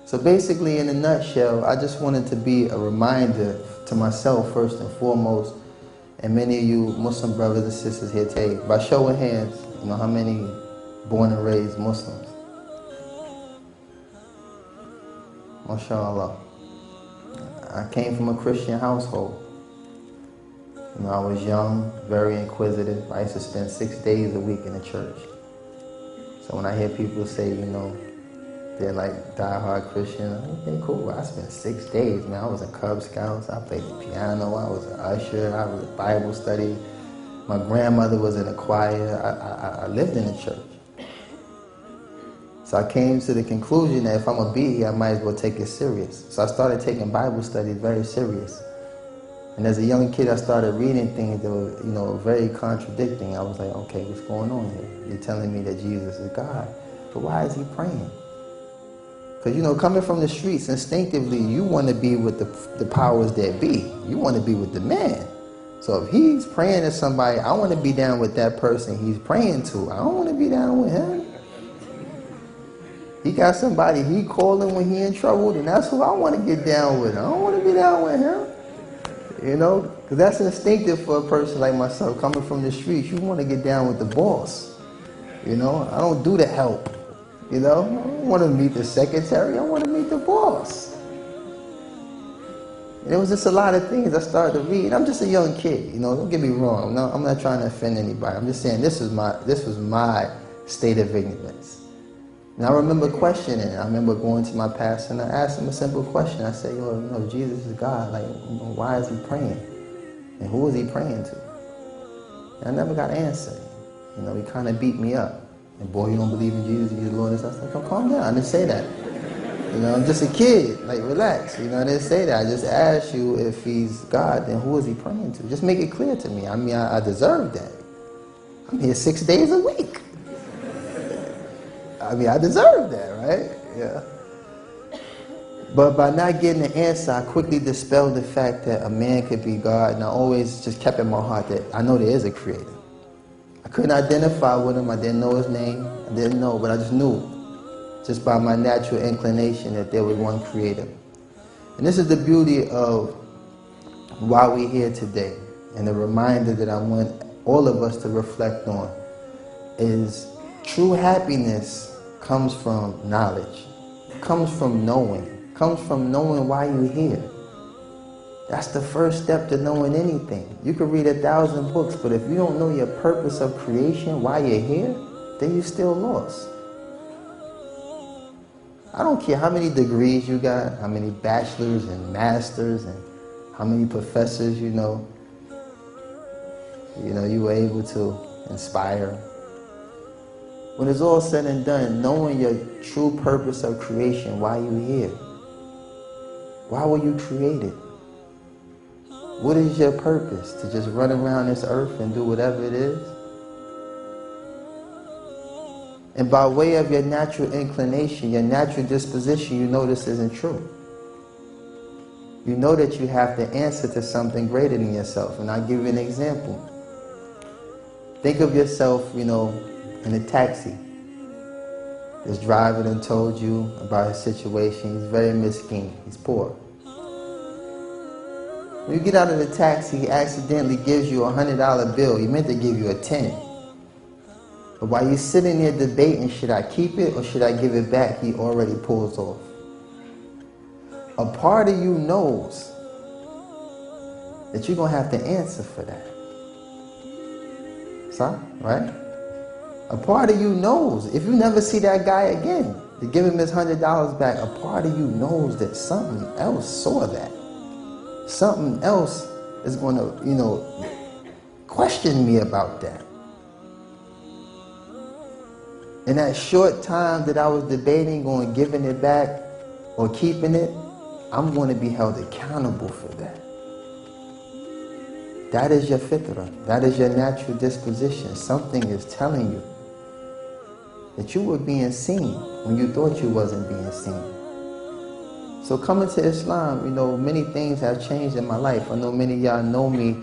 So basically, in a nutshell, I just wanted to be a reminder to myself first and foremost, and many of you Muslim brothers and sisters here today, by show of hands, you know, how many born and raised Muslims? MashaAllah. I came from a Christian household. You know, I was young, very inquisitive. I used to spend 6 days a week in the church. So when I hear people say, you know, they're like die-hard Christian, okay, cool. I spent 6 days, man. I was in Cub Scouts. I played the piano. I was an usher. I was in Bible study. My grandmother was in a choir. I lived in the church. So I came to the conclusion that if I'm going to be here, I might as well take it serious. So I started taking Bible studies very serious. And as a young kid, I started reading things that were, you know, very contradicting. I was like, okay, what's going on here? You're telling me that Jesus is God, but why is he praying? Because, you know, coming from the streets, instinctively, you want to be with the powers that be. You want to be with the man. So if he's praying to somebody, I want to be down with that person he's praying to. I don't want to be down with him. He got somebody he calling when he in trouble, and that's who I want to get down with. I don't want to be down with him. You know, because that's instinctive for a person like myself, coming from the streets. You want to get down with the boss. You know, I don't do the help. You know, I don't want to meet the secretary. I want to meet the boss. And it was just a lot of things I started to read. I'm just a young kid. You know, don't get me wrong. I'm not trying to offend anybody. I'm just saying this was my state of ignorance. And I remember questioning it. I remember going to my pastor and I asked him a simple question. I said, yo, you know, Jesus is God. Like, you know, why is he praying? And who is he praying to? And I never got an answer. You know, he kind of beat me up. And boy, you don't believe in Jesus, he's the Lord. I was like, oh, calm down. I didn't say that. You know, I'm just a kid. Like, relax. You know, I didn't say that. I just asked you if he's God, then who is he praying to? Just make it clear to me. I mean, I deserve that. I'm here 6 days a week. I mean, I deserve that, right? Yeah. But by not getting the answer, I quickly dispelled the fact that a man could be God, and I always just kept in my heart that I know there is a creator. I couldn't identify with him. I didn't know his name. I didn't know, but I just knew, just by my natural inclination, that there was one creator. And this is the beauty of why we're here today, and the reminder that I want all of us to reflect on is true happiness comes from knowledge. It comes from knowing. It comes from knowing why you're here. That's the first step to knowing anything. You could read 1,000 books, but if you don't know your purpose of creation, why you're here, then you're still lost. I don't care how many degrees you got, how many bachelors and masters, and how many professors you know you were able to inspire. When it's all said and done, knowing your true purpose of creation, why you here? Why were you created? What is your purpose? To just run around this earth and do whatever it is? And by way of your natural inclination, your natural disposition, you know this isn't true. You know that you have to answer to something greater than yourself. And I'll give you an example. Think of yourself, you know, in a taxi. This driver done told you about his situation. He's very mesquite. He's poor. When you get out of the taxi, he accidentally gives you a $100 bill. He meant to give you a 10. But while you're sitting there debating, should I keep it or should I give it back, he already pulls off. A part of you knows that you're going to have to answer for that. Son, right? A part of you knows, if you never see that guy again, to give him his $100 back, a part of you knows that something else saw that. Something else is going to, you know, question me about that. In that short time that I was debating on giving it back or keeping it, I'm going to be held accountable for that. That is your fitrah. That is your natural disposition. Something is telling you that you were being seen when you thought you wasn't being seen. So coming to Islam, you know, many things have changed in my life. I know many of y'all know me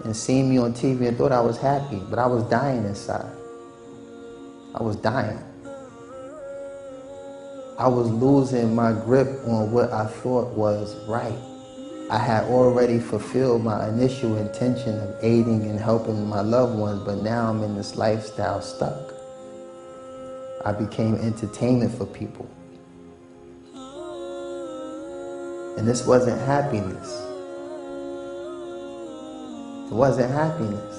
and seen me on TV and thought I was happy, but I was dying inside. I was dying. I was losing my grip on what I thought was right. I had already fulfilled my initial intention of aiding and helping my loved ones, but now I'm in this lifestyle stuck. I became entertainment for people. And this wasn't happiness. It wasn't happiness.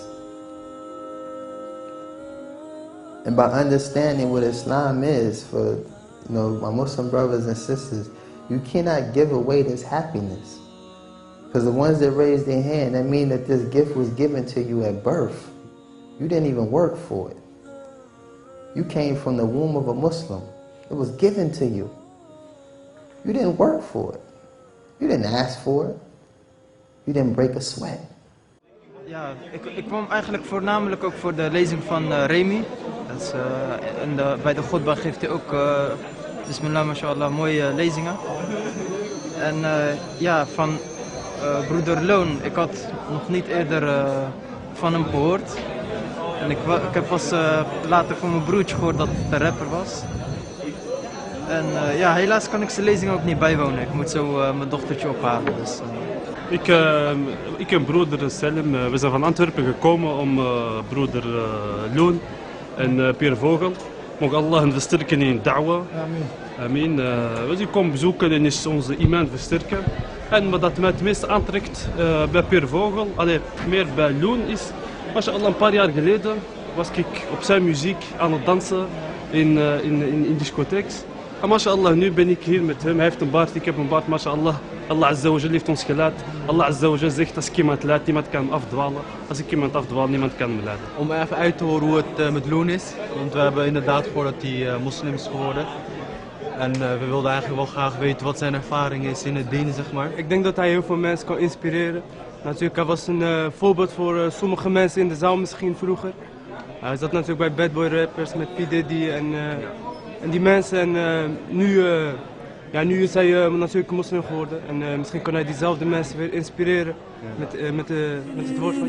And by understanding what Islam is for my Muslim brothers and sisters, you cannot give away this happiness. Because the ones that raised their hand, that means that this gift was given to you at birth. You didn't even work for it. You came from the womb of a Muslim. It was given to you. You didn't work for it. You didn't ask for it. You didn't break a sweat. Ja, ik kwam eigenlijk voornamelijk ook voor de lezing van Remy. Dat is, bij de Godba geeft hij ook, bismillah, mashallah, mooie lezingen. En ja, van broeder Loon, ik had nog niet eerder van hem gehoord. En ik heb pas later van mijn broertje gehoord dat het een rapper was. En ja, helaas kan ik zijn lezing ook niet bijwonen. Ik moet zo mijn dochtertje ophalen. Dus, Ik en broeder Selim, we zijn van Antwerpen gekomen om broeder Loon en Peer Vogel. Mogen Allah hen versterken in da'wa. Amin. We komen bezoeken en is onze iman versterken. En wat dat mij het meest aantrekt bij Peer Vogel, meer bij Loon is, mashallah, een paar jaar geleden was ik op zijn muziek aan het dansen in discotheeks. En mashallah, nu ben ik hier met hem. Hij heeft een baard, ik heb een baard, mashallah. Allah Azza wa Jal heeft ons gelaten. Allah Azza wa Jal zegt, als ik iemand laat, niemand kan hem afdwalen. Als ik iemand afdwaal, niemand kan hem leiden. Om even uit te horen hoe het met Loon is. Want we hebben inderdaad gehoord dat hij moslim is geworden. En we wilden eigenlijk wel graag weten wat zijn ervaring is in het dienen, zeg maar. Ik denk dat hij heel veel mensen kan inspireren. Natuurlijk, hij was een voorbeeld voor sommige mensen in de zaal misschien vroeger. Hij zat natuurlijk bij Bad Boy rappers met P. Diddy en die mensen. En nu is hij natuurlijk een moslim geworden. En misschien kan hij diezelfde mensen weer inspireren met het woord van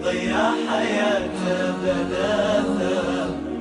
ضيع حياته بلاثة